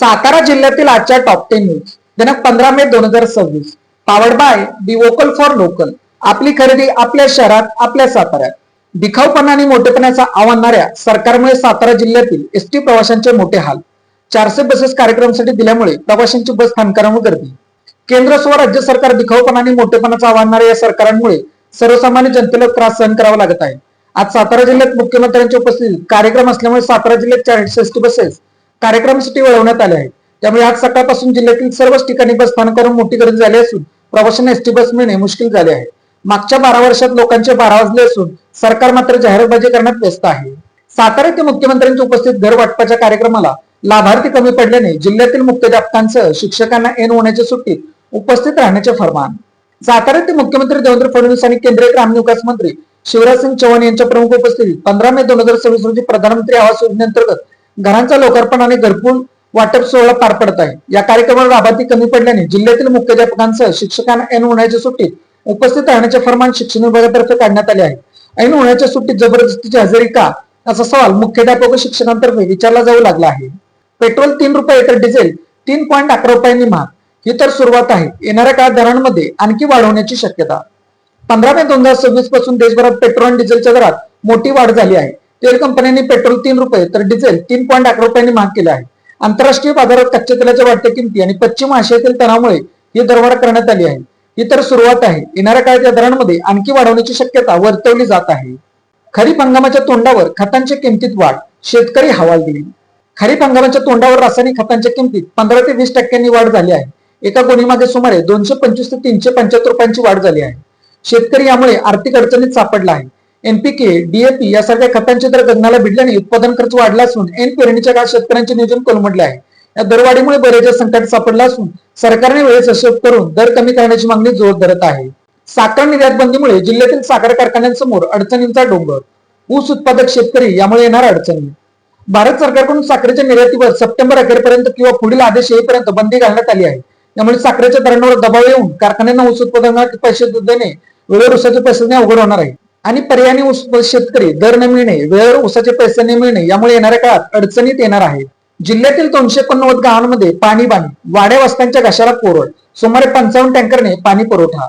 सातारा जिल्ह्यातील आजच्या top 10 news दिनांक 15 मे 2026 powered by be vocal for local. आपली खरेदी आपल्या शहरात, आपल्या साताऱ्यात. दिखाऊपणा आणि मोठेपणाचा आव्हानाऱ्या सरकारमुळे सातारा जिल्ह्यातील एसटी प्रवाशांचे मोठे हाल. 400 बसेस कार्यक्रमासाठी दिल्यामुळे प्रवाशांची बस स्थानकांवर गर्दी. केंद्र व राज्य सरकार दिखाऊपणा आणि मोठेपणाचा आव्हानाऱ्या या सरकारांमुळे सर्वसामान्य जनतेला त्रास सहन करावा लागत आहे. आज सातारा जिल्ह्यात मुख्यमंत्र्यांच्या उपस्थितीत कार्यक्रम असल्यामुळे सातारा जिल्ह्यात 400 एसटी बसेस कार्यक्रमासाठी वळवण्यात आले आहेत. त्यामुळे आज सकाळपासून जिल्ह्यातील सर्वच ठिकाणी बस स्थानकावरून मोठी गर्दी झाली असून प्रवाशांना एसटी बस मिळणे मुश्किल झाले आहे. मागच्या 12 वर्षात लोकांचे 12 वाजले असून सरकार मात्र जाहिरातबाजी करण्यात व्यस्त आहे. सातारा येथे मुख्यमंत्र्यांच्या उपस्थितीत घर वाटपाच्या कार्यक्रमाला लाभार्थी कमी पडल्याने जिल्ह्यातील मुख्याध्यापकांसह शिक्षकांना ऐन होण्याच्या सुट्टीत उपस्थित राहण्याचे फरमान. सातारा येथे मुख्यमंत्री देवेंद्र फडणवीस आणि केंद्रीय ग्रामविकास मंत्री शिवराज सिंग चौहान यांच्या प्रमुख उपस्थितीत 15 मे 2026 रोजी प्रधानमंत्री आवास योजनेअंतर्गत घरांचा लोकार्पण आणि घरकुल वाटप सोहळा पार पडत आहे. या कार्यक्रमाला लाभार्थी कमी पडल्याने जिल्ह्यातील मुख्याध्यापकांसह शिक्षकांना ऐन होण्याच्या सुट्टीत उपस्थित राहण्याचे फरमान शिक्षण विभागातर्फे काढण्यात आले आहे. ऐन होण्याच्या सुट्टीत जबरदस्तीची हजेरी का, असा सवाल मुख्याध्यापक व शिक्षकांतर्फे विचारला जाऊ लागला आहे. पेट्रोल 3 रुपये तर डिझेल 3.11 रुपयांनी महाग. ही तर सुरुवात आहे. येणाऱ्या काळात दरांमध्ये आणखी वाढ होण्याची शक्यता. 15 मे 2026 पासून देशभरात पेट्रोल आणि डिझेलच्या दरात मोठी वाढ झाली आहे. तेल कंपन्यांनी पेट्रोल 3 रुपये तर डिझेल 3.11 रुपयांनी महाग केले आहे. आंतरराष्ट्रीय बाजारात कच्च्या तेलाच्या वाढत्या किमती आणि पश्चिम आशियातील तणावामुळे ही दरवाढ करण्यात आली आहे. ही तर सुरुवात आहे. येणाऱ्या काळात या दरांमध्ये आणखी वाढवण्याची शक्यता वर्तवली जात आहे. खरीप हंगामाच्या तोंडावर खतांच्या किमतीत वाढ, शेतकरी हवालदिल. खरीप हंगामाच्या तोंडावर रासायनिक खतांच्या किमतीत 15 ते 20% वाढ झाली आहे. एका गोणीमागे सुमारे 225 ते 375 रुपयांची वाढ झाली आहे. शेतकरी यामुळे आर्थिक अडचणीत सापडला आहे. एनपीके, डीएपी यासारख्या खतांचे दर गगनाला भिडल्याने उत्पादन खर्च वाढला असून ऐन पेरणीच्या काळात शेतकऱ्यांचे नियोजन कोलमडले आहे. या दरवाढीमुळे बरेच संकट सापडला असून सरकारने वेळेस हिशोब करून दर कमी करण्याची मागणी जोर धरत आहे. साखर निर्यात बंदीमुळे जिल्ह्यातील साखर कारखान्यांसमोर अडचणींचा डोंगर. ऊस उत्पादक शेतकरी यामुळे येणार अडचणी. भारत सरकारकडून साखरेच्या निर्यातीवर सप्टेंबर अखेरपर्यंत किंवा पुढील आदेश येईपर्यंत बंदी घालण्यात आली आहे. यामुळे साखरेच्या दरांवर दबाव येऊन कारखान्यांना ऊस उत्पादनात पैसे देणे, वेळेवर ऊसाचे पैसे देणे अवघड होणार आहे. आणि पर्यायी ऊस शेतकरी दर न मिळणे, वेळेवर ऊसाचे पैसे न मिळणे यामुळे येणाऱ्या काळात अडचणीत येणार आहे. जिल्ह्यातील 289 गावांमध्ये पाणी बाणी, वाड्या वस्त्यांच्या घशाला कोरड. सुमारे 55 टँकरने पाणी पुरवठा.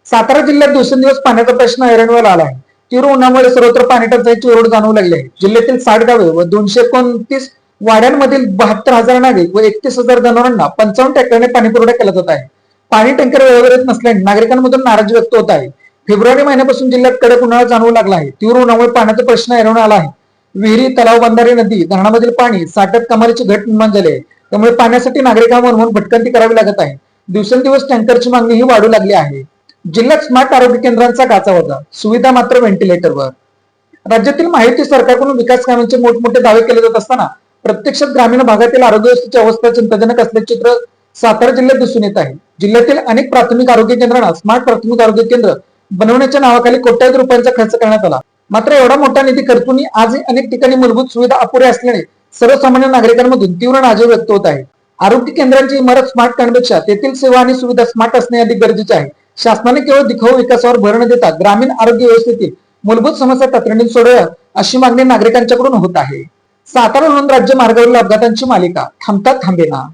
सातारा जिल्ह्यात दिवसेंदिवस पाण्याचा प्रश्न ऐरणीवर आला आहे. तीव्र उन्हामुळे सर्वत्र पाणी टंचाईची ओरड जाणवू लागली आहे. जिल्ह्यातील 60 गावे व 229 वाड्यांमधील 72,000 नागरिक व 31,000 जनावरांना 55 टँकरने पाणी पुरवठा केला जात आहे. पाणी टँकर वेळेवर येत नसल्याने नागरिकांमधून नाराजी व्यक्त होत आहे. फेब्रुवारी महिन्यापासून जिल्ह्यात कडक उन्हाळा जाणवू लागला आहे. तीव्र उन्हामुळे पाण्याचा प्रश्न ऐरणीवर आला आहे. विहिरी, तलाव, बंधारे, नदी, धरणामधील पाणी साठ्यात कमालीची घट निर्माण झाली आहे. त्यामुळे पाण्यासाठी नागरिकांवर म्हणून भटकंती करावी लागत आहे. दिवसेंदिवस टँकरची मागणीही वाढू लागली आहे. जिल्ह्यात स्मार्ट आरोग्य केंद्रांचा गाचावजा, सुविधा मात्र व्हेंटिलेटरवर. राज्यातील महायुती सरकारकडून विकास कामांचे मोठमोठे दावे केले जात असताना प्रत्यक्षात ग्रामीण भागातील आरोग्य व्यवस्थेची अवस्था चिंताजनक असल्याचे चित्र सातारा जिल्ह्यात दिसून येत आहे. जिल्ह्यातील अनेक प्राथमिक आरोग्य केंद्रांना स्मार्ट प्राथमिक आरोग्य केंद्र बनवण्याच्या नावाखाली कोट्यावधी रुपयांचा खर्च करण्यात आला. मात्र एवढा मोठा निधी खर्चूनही आजही अनेक ठिकाणी मूलभूत सुविधा अपुऱ्या असल्याने सर्वसामान्य नागरिकांमधून तीव्र नाराजी व्यक्त होत आहे. आरोग्य केंद्रांची इमारत स्मार्ट करण्यापेक्षा तेथील सेवा आणि सुविधा स्मार्ट असणे अधिक गरजेचे आहे. शासनाने केवळ दिखाऊ विकासावर भर न देता ग्रामीण आरोग्य व्यवस्थेतील मूलभूत समस्या तातडीने सोडव्यात अशी मागणी नागरिकांच्याकडून होत आहे. सातारा लोणंद राज्य मार्गावरील अपघातांची मालिका थांबता थांबेना.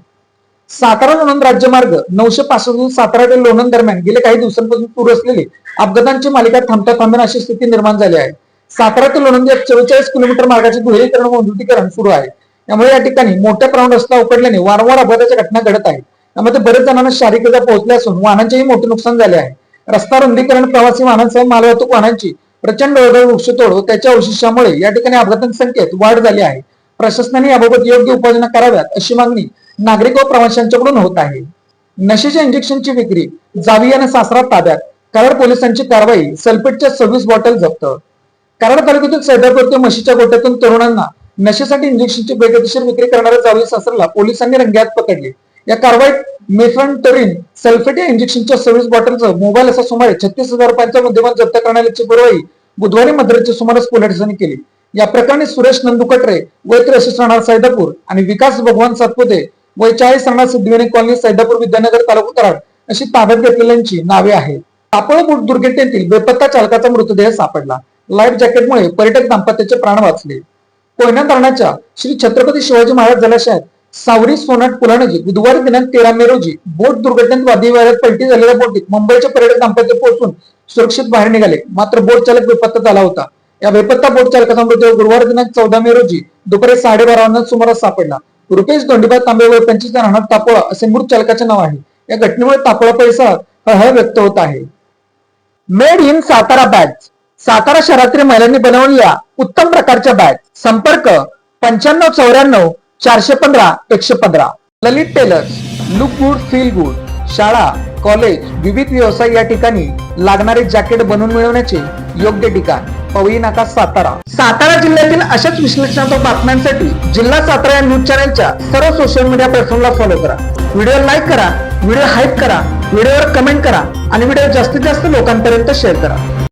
सातारा लोणंद राज्य मार्ग 965 सातारा ते लोणंद दरम्यान गेले काही दिवसांपासून सुरू असलेली अपघातांची मालिका थांबता थांबेना अशी स्थिती निर्माण झाली आहे. सातारा ते लोणंद 44 किलोमीटर मार्गाचे दुहेरीकरण व मजबुतीकरण सुरू आहे. त्यामुळे या ठिकाणी मोठ्या प्रमाणात रस्ता उकडल्याने वारंवार अपघाताच्या घटना घडत आहेत. त्यामध्ये बरेच जणांना शारीरिक इजा पोहोचल्या असून वाहनांचेही मोठे नुकसान झाले आहे. रस्ता रुंदीकरण, प्रवासी वाहनांसह मालवाहतूक वाहनांची प्रचंड वृक्षतोड व त्याच्या अवशेषामुळे या ठिकाणी अपघातांच्या संख्येत वाढ झाली आहे. प्रशासनाने याबाबत योग्य उपाययोजना कराव्यात अशी मागणी नागरिक व प्रवाशांच्याकडून होत आहे. नशेच्या इंजेक्शनची विक्री, जावी याने सासरा ताब्यात. कराड पोलिसांची कारवाई, सल्फेटच्या 26 बॉटल जप्त. कराड तालुक्यातील सैदापूर ते म्हशीच्या गोट्यातून तरुणांना नशेसाठी इंजेक्शनची बेकायदेशीर विक्री करणाऱ्या जावई सासऱ्याला पोलिसांनी रंगेहात पकडले. या कारवाईत मेफेंटरिन सल्फेट या इंजेक्शनच्या 26 बॉटलचं मोबाईल असा सुमारे 36,000 रुपयांचा मुद्देमाल जप्त करण्याची कारवाई बुधवारी मध्यरात्रीच्या सुमारास पोलिसांनी केली. या प्रकरणी सुरेश नंदू कटरे वय 63 राहणार सैदापूर आणि विकास भगवान सातपुते वय 40 राहणार सिद्धिविनायक कॉलनी सैदापूर विद्यानगर तालुका कराड अशी ताब्यात घेतलेल्यांची नावे आहेत. तापळ दुर्घटनेतील बेपत्ता चालकाचा मृतदेह सापडला. लाईफ जॅकेटमुळे पर्यटक दाम्पत्याचे प्राण वाचले. कोयना धरणाच्या श्री छत्रपती शिवाजी महाराज जलाशयात सावरी सोनाट पुलानजीक बुधवारी दिनांक 13 मे रोजी बोट दुर्घटनेत वादविवादात पलटी झालेल्या बोटीत मुंबईचे पर्यटक दाम्पत्य पोहोचून सुरक्षित बाहेर निघाले. मात्र बोट चालक बेपत्ता झाला होता. या बेपत्ता बोट चालकाचा मृतदेह गुरुवार दिनांक 14 मे रोजी दुपारी 12:30 वाजता सुमारास सापडला. रुपेश धोंडीबा तांबे वय 25 राहणार तापोळा असे मृत चालकाचे नाव आहे. या घटनेमुळे तापोळा परिसरात हळहळ व्यक्त होत आहे. Made in Satara bag. Satara शहरातील महिलांनी बनवलेल्या उत्तम प्रकारच्या बॅग. संपर्क 9594 415 115. Lalit tailors. Look good feel good. शाळा, कॉलेज, विविध व्यवसाय या ठिकाणी लागणारे जॅकेट बनवून मिळवण्याचे योग्य ठिकाण पवई नाका सातारा. सातारा जिल्ह्यातील अशाच विश्लेषणात्मक बातम्यांसाठी जिल्हा सातारा या न्यूज चॅनलच्या सर्व सोशल मीडिया प्लॅटफॉर्मला फॉलो करा. व्हिडिओ लाईक करा, व्हिडिओ हाईप करा, व्हिडिओवर कमेंट करा आणि व्हिडिओ जास्तीत जास्त लोकांपर्यंत शेअर करा.